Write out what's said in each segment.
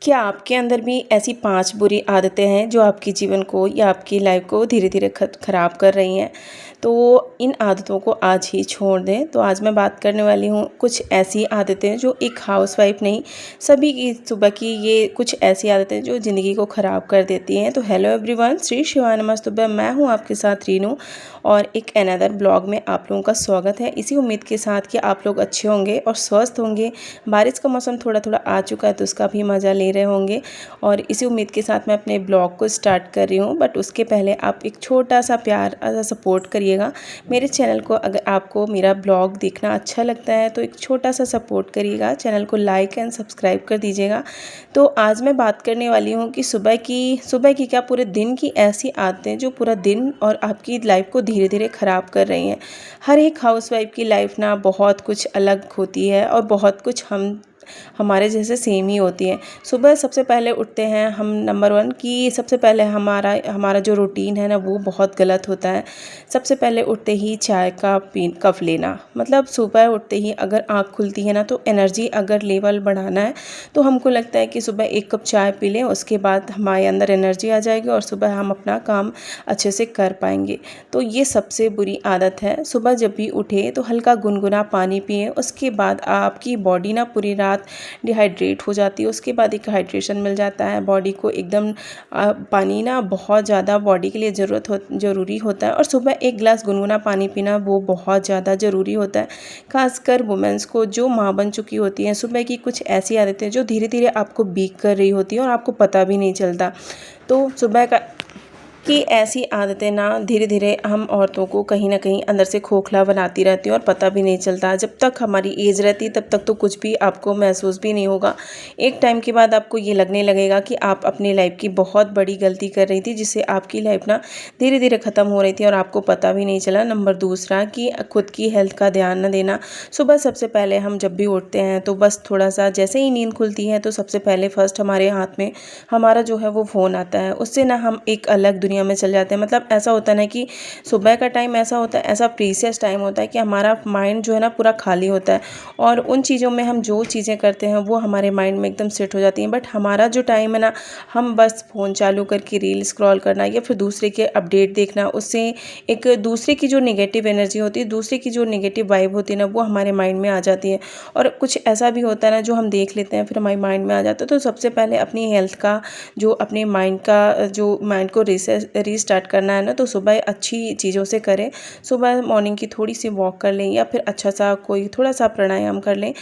क्या आपके अंदर भी ऐसी 5 बुरी आदतें हैं जो आपके जीवन को या आपकी लाइफ को धीरे-धीरे ख़राब कर रही हैं? तो इन आदतों को आज ही छोड़ दें। तो आज मैं बात करने वाली हूँ कुछ ऐसी आदतें जो एक हाउसवाइफ़ नहीं, सभी की सुबह की ये कुछ ऐसी आदतें जो ज़िंदगी को ख़राब कर देती हैं। तो हेलो एवरीवन, श्री शिवाय नमस्तुभ्यं। मैं हूँ आपके साथ रीनू और एक अनदर ब्लॉग में आप लोगों का स्वागत है। इसी उम्मीद के साथ कि आप लोग अच्छे होंगे और स्वस्थ होंगे। बारिश का मौसम थोड़ा-थोड़ा आ चुका है तो उसका भी मज़ा ले रहे होंगे और इसी उम्मीद के साथ मैं अपने ब्लॉग को स्टार्ट कर रही हूँ। बट उसके पहले आप एक छोटा-सा प्यार सपोर्ट करिएगा मेरे चैनल को। अगर आपको मेरा ब्लॉग देखना अच्छा लगता है तो एक छोटा-सा सपोर्ट करिएगा, चैनल को लाइक एंड सब्सक्राइब कर दीजिएगा। तो आज मैं बात करने वाली हूँ कि सुबह की क्या पूरे दिन की ऐसी आदतें जो पूरा दिन और आपकी लाइफ को धीरे-धीरे ख़राब कर रही हैं। हर एक हाउसवाइफ़ की लाइफ ना बहुत कुछ अलग होती है और बहुत कुछ हमारे जैसे सेम ही होती है। सुबह सबसे पहले उठते हैं हम, नंबर 1 कि सबसे पहले हमारा हमारा जो रूटीन है ना वो बहुत गलत होता है। सबसे पहले उठते ही चाय का कप लेना, मतलब सुबह उठते ही अगर आँख खुलती है ना तो एनर्जी अगर लेवल बढ़ाना है तो हमको लगता है कि सुबह 1 कप चाय पी लें, उसके बाद हमारे अंदर एनर्जी आ जाएगी और सुबह हम अपना काम अच्छे से कर पाएंगे। तो ये सबसे बुरी आदत है। सुबह जब भी उठे तो हल्का गुनगुना पानी पिए, उसके बाद आपकी बॉडी ना पूरी रात डिहाइड्रेट हो जाती है। उसके बाद एक हाइड्रेशन मिल जाता है बॉडी को एकदम। पानी ना बहुत ज़्यादा बॉडी के लिए ज़रूरी होता है और सुबह 1 गिलास गुनगुना पानी पीना वो बहुत ज़्यादा ज़रूरी होता है। खासकर वुमेंस को जो माँ बन चुकी होती हैं, सुबह की कुछ ऐसी आदतें जो धीरे धीरे आपको वीक कर रही होती हैं और आपको पता भी नहीं चलता। तो सुबह की ऐसी आदतें ना धीरे धीरे हम औरतों को कहीं ना कहीं अंदर से खोखला बनाती रहती हैं और पता भी नहीं चलता। जब तक हमारी एज रहती है तब तक तो कुछ भी आपको महसूस भी नहीं होगा। एक टाइम के बाद आपको ये लगने लगेगा कि आप अपनी लाइफ की बहुत बड़ी गलती कर रही थी, जिससे आपकी लाइफ ना धीरे धीरे ख़त्म हो रही थी और आपको पता भी नहीं चला। नंबर दूसरा कि खुद की हेल्थ का ध्यान न देना। सुबह सबसे पहले हम जब भी उठते हैं तो बस थोड़ा सा जैसे ही नींद खुलती है तो सबसे पहले फर्स्ट हमारे हाथ में हमारा जो है वो फ़ोन आता है। उससे ना हम एक अलग दुनिया में चल जाते हैं। मतलब ऐसा होता है ना कि सुबह का टाइम ऐसा होता है, ऐसा प्रीसियस टाइम होता है कि हमारा माइंड जो है ना पूरा खाली होता है और उन चीज़ों में हम जो चीज़ें करते हैं वो हमारे माइंड में एकदम सेट हो जाती हैं। बट हमारा जो टाइम है ना, हम बस फ़ोन चालू करके रील स्क्रॉल करना या फिर दूसरे के अपडेट देखना, उससे एक दूसरे की जो नेगेटिव एनर्जी होती है, दूसरे की जो नेगेटिव वाइब होती है ना, वो हमारे माइंड में आ जाती है। और कुछ ऐसा भी होता है ना जो हम देख लेते हैं फिर हमारे माइंड में आ जाता है। तो सबसे पहले अपनी हेल्थ का जो अपने माइंड को रीस्टार्ट करना है ना, तो सुबह अच्छी चीज़ों से करें। सुबह मॉर्निंग की थोड़ी सी वॉक कर लें या फिर अच्छा सा कोई थोड़ा सा प्राणायाम कर लें।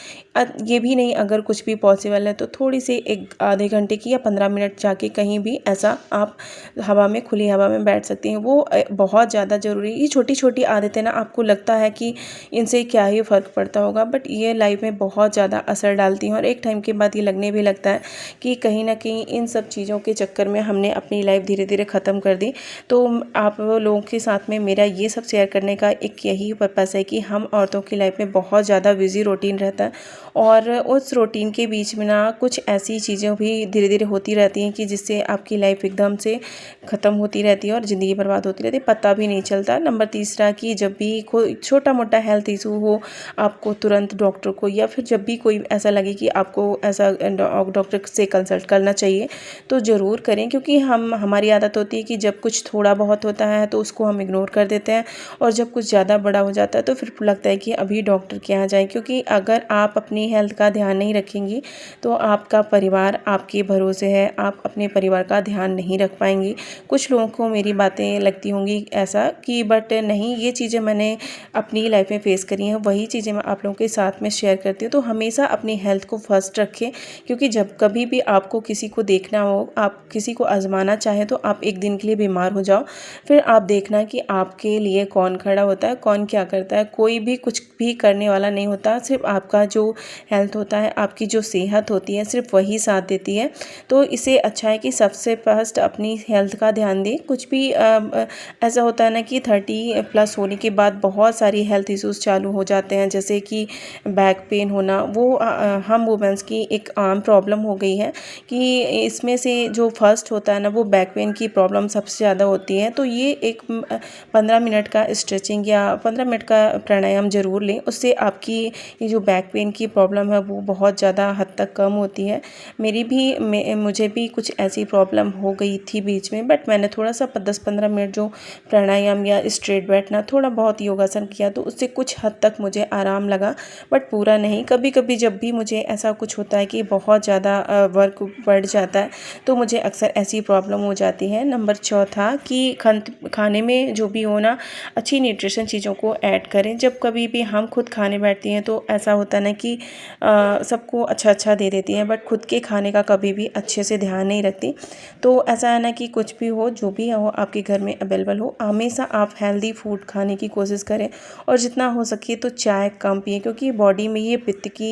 ये भी नहीं, अगर कुछ भी पॉसिबल है तो थोड़ी सी एक आधे घंटे की या 15 मिनट जाके कहीं भी ऐसा आप हवा में, खुली हवा में बैठ सकती हैं। वो बहुत ज़्यादा ज़रूरी। ये छोटी छोटी आदतें ना आपको लगता है कि इनसे क्या ही फ़र्क पड़ता होगा, बट ये लाइफ में बहुत ज़्यादा असर डालती हैं और एक टाइम के बाद ये लगने भी लगता है कि कहीं ना कहीं इन सब चीज़ों के चक्कर में हमने अपनी लाइफ धीरे धीरे ख़त्म कर दी। तो आप लोगों के साथ में मेरा ये सब शेयर करने का एक यही पर्पस है कि हम औरतों की लाइफ में बहुत ज़्यादा बिजी रूटीन रहता है और उस रूटीन के बीच में ना कुछ ऐसी चीज़ें भी धीरे धीरे होती रहती हैं कि जिससे आपकी लाइफ एकदम से ख़त्म होती रहती है और ज़िंदगी बर्बाद होती रहती है, पता भी नहीं चलता। नंबर तीसरा कि जब भी कोई छोटा मोटा हेल्थ इशू हो, आपको तुरंत डॉक्टर को या फिर जब भी कोई ऐसा लगे कि आपको ऐसा डॉक्टर से कंसल्ट करना चाहिए तो ज़रूर करें। क्योंकि हमारी आदत होती है कि जब कुछ थोड़ा बहुत होता है तो उसको हम इग्नोर कर देते हैं और जब कुछ ज़्यादा बड़ा हो जाता है तो फिर लगता है कि अभी डॉक्टर के यहाँ जाएं। क्योंकि अगर आप अपनी हेल्थ का ध्यान नहीं रखेंगी तो आपका परिवार आपके भरोसे है, आप अपने परिवार का ध्यान नहीं रख पाएंगी। कुछ लोगों को मेरी बातें लगती होंगी ऐसा कि, बट नहीं, ये चीज़ें मैंने अपनी लाइफ में फेस करी हैं, वही चीज़ें मैं आप लोगों के साथ में शेयर करती हूँ। तो हमेशा अपनी हेल्थ को फर्स्ट रखें। क्योंकि जब कभी भी आपको किसी को देखना हो, आप किसी को आजमाना चाहें तो आप एक दिन के लिए बीमार हो जाओ, फिर आप देखना कि आपके लिए कौन खड़ा होता है, कौन क्या करता है। कोई भी कुछ भी करने वाला नहीं होता, सिर्फ आपका जो हेल्थ होता है, आपकी जो सेहत होती है, सिर्फ वही साथ देती है। तो इससे अच्छा है कि सबसे फर्स्ट अपनी हेल्थ का ध्यान दें। कुछ भी ऐसा होता है ना कि 30+ होने के बाद बहुत सारी हेल्थ इश्यूज़ चालू हो जाते हैं, जैसे कि बैक पेन होना। वो हम वुमेंस की एक आम प्रॉब्लम हो गई है कि इसमें से जो फर्स्ट होता है ना वो बैक पेन की प्रॉब्लम सबसे ज़्यादा होती है। तो ये एक 15 मिनट का स्ट्रेचिंग या 15 मिनट का प्राणायाम ज़रूर लें, उससे आपकी ये जो बैक पेन की प्रॉब्लम है वो बहुत ज़्यादा हद तक कम होती है। मुझे भी कुछ ऐसी प्रॉब्लम हो गई थी बीच में, बट मैंने थोड़ा सा 10-15 मिनट जो प्राणायाम या स्ट्रेट बैठना, थोड़ा बहुत योगासन किया तो उससे कुछ हद तक मुझे आराम लगा, बट पूरा नहीं। कभी कभी जब भी मुझे ऐसा कुछ होता है कि बहुत ज़्यादा वर्क बढ़ जाता है तो मुझे अक्सर ऐसी प्रॉब्लम हो जाती है। नंबर चौथा कि खाने में जो भी हो ना, अच्छी न्यूट्रिशन चीज़ों को ऐड करें। जब कभी भी हम खुद खाने बैठती हैं तो ऐसा होता है ना कि सबको अच्छा अच्छा दे देती हैं, बट खुद के खाने का कभी भी अच्छे से ध्यान नहीं रखती। तो ऐसा है ना कि कुछ भी हो, जो भी हो आपके घर में अवेलेबल हो, हमेशा आप हेल्दी फूड खाने की कोशिश करें और जितना हो सके तो चाय कम पिएं, क्योंकि बॉडी में ये पित्त की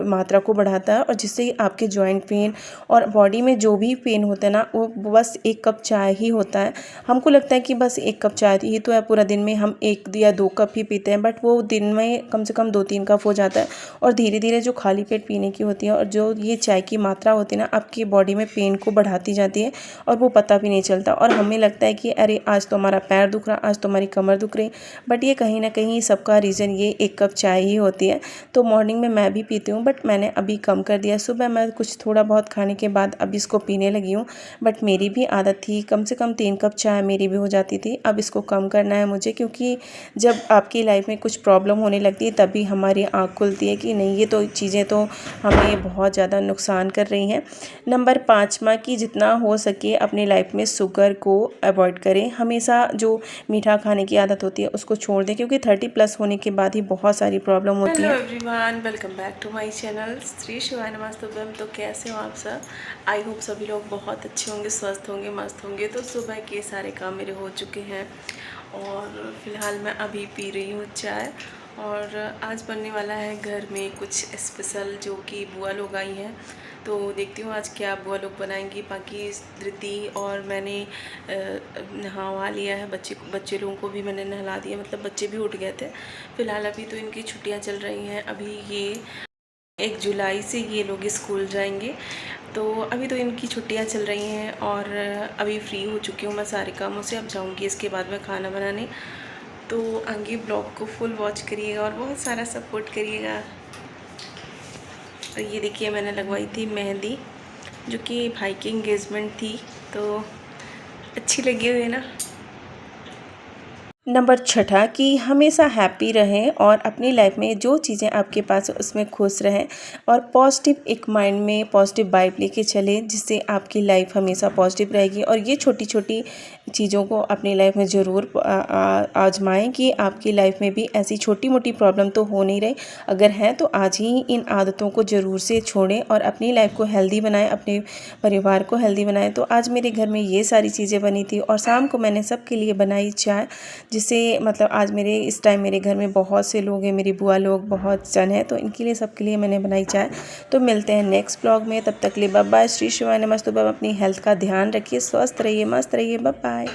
मात्रा को बढ़ाता है और जिससे आपके जॉइंट पेन और बॉडी में जो भी पेन होता है ना, वो बस एक कप चाय ही होता है। हमको लगता है कि बस एक कप चाय ही तो है, पूरा दिन में हम 1 या 2 कप ही पीते हैं, बट वो दिन में कम से कम 2-3 कप हो जाता है। और धीरे धीरे जो खाली पेट पीने की होती है और जो ये चाय की मात्रा होती है ना, आपकी बॉडी में पेन को बढ़ाती जाती है और वो पता भी नहीं चलता। और हमें लगता है कि अरे आज तो हमारा पैर दुख रहा, आज तो हमारी कमर दुख रही, बट ये कहीं ना कहीं सबका रीज़न ये एक कप चाय ही होती है। तो मॉर्निंग में मैं भी पीती हूँ, बट मैंने अभी कम कर दिया। सुबह मैं कुछ थोड़ा बहुत खाने के बाद अब इसको पीने लगी हूँ, बट मेरी भी आदत थी, कम से कम 3 कप चाय मेरी भी हो जाती थी। अब इसको कम करना है मुझे, क्योंकि जब आपकी लाइफ में कुछ प्रॉब्लम होने लगती है तभी हमारी आँख खुलती है कि नहीं, ये तो चीज़ें तो हमें बहुत ज़्यादा नुकसान कर रही हैं। नंबर 5वां कि जितना हो सके अपनी लाइफ में शुगर को अवॉइड करें। हमेशा जो मीठा खाने की आदत होती है उसको छोड़ दें, क्योंकि 30+ होने के बाद ही बहुत सारी प्रॉब्लम होती है। Hello everyone, welcome back to my channel Shri शिवाय नमस्तुभ्यम। तो कैसे हो आप सब? आई होप सभी लोग बहुत अच्छे होंगे, स्वस्थ होंगे, मस्त होंगे। तो सुबह के सारे काम मेरे हो चुके हैं और फिलहाल मैं अभी पी रही हूँ चाय। और आज बनने वाला है घर में कुछ स्पेशल, जो कि बुआ लोग आई हैं। तो देखती हूँ आज क्या बुआ लोग बनाएंगी। बाकी धृति और मैंने नहा लिया है, बच्चे लोगों को भी मैंने नहला दिया, मतलब बच्चे भी उठ गए थे। फ़िलहाल अभी तो इनकी छुट्टियां चल रही हैं। अभी ये 1 जुलाई से ये लोग स्कूल जाएंगे, तो अभी तो इनकी छुट्टियां चल रही हैं और अभी फ्री हो चुकी हूँ मैं सारे कामों से। अब जाऊँगी इसके बाद में खाना बनाने। तो आगे ब्लॉग को फुल वॉच करिएगा और बहुत सारा सपोर्ट करिएगा। और ये देखिए मैंने लगवाई थी मेहंदी, जो कि भाई की एंगेजमेंट थी, तो अच्छी लगी हुई है ना। नंबर 6 कि हमेशा हैप्पी रहें और अपनी लाइफ में जो चीज़ें आपके पास उसमें खुश रहें और पॉजिटिव एक माइंड में पॉजिटिव वाइब लेके चलें, जिससे आपकी लाइफ हमेशा पॉजिटिव रहेगी। और ये छोटी छोटी चीज़ों को अपनी लाइफ में ज़रूर आजमाएं कि आपकी लाइफ में भी ऐसी छोटी मोटी प्रॉब्लम तो हो नहीं रही। अगर हैं तो आज ही इन आदतों को ज़रूर से छोड़ें और अपनी लाइफ को हेल्दी बनाएं, अपने परिवार को हेल्दी बनाएं। तो आज मेरे घर में ये सारी चीज़ें बनी थी और शाम को मैंने सबके लिए बनाई चाय, जिससे मतलब आज इस टाइम मेरे घर में बहुत से लोग हैं, मेरी बुआ लोग बहुत जन है, तो इनके लिए सबके लिए मैंने बनाई चाय। तो मिलते हैं नेक्स्ट ब्लॉग में, तब तक के लिए बाय बाय। श्री शिवाय नमस्तुभ्यम। अपनी हेल्थ का ध्यान रखिए, स्वस्थ रहिए, मस्त रहिए, बाय बाय।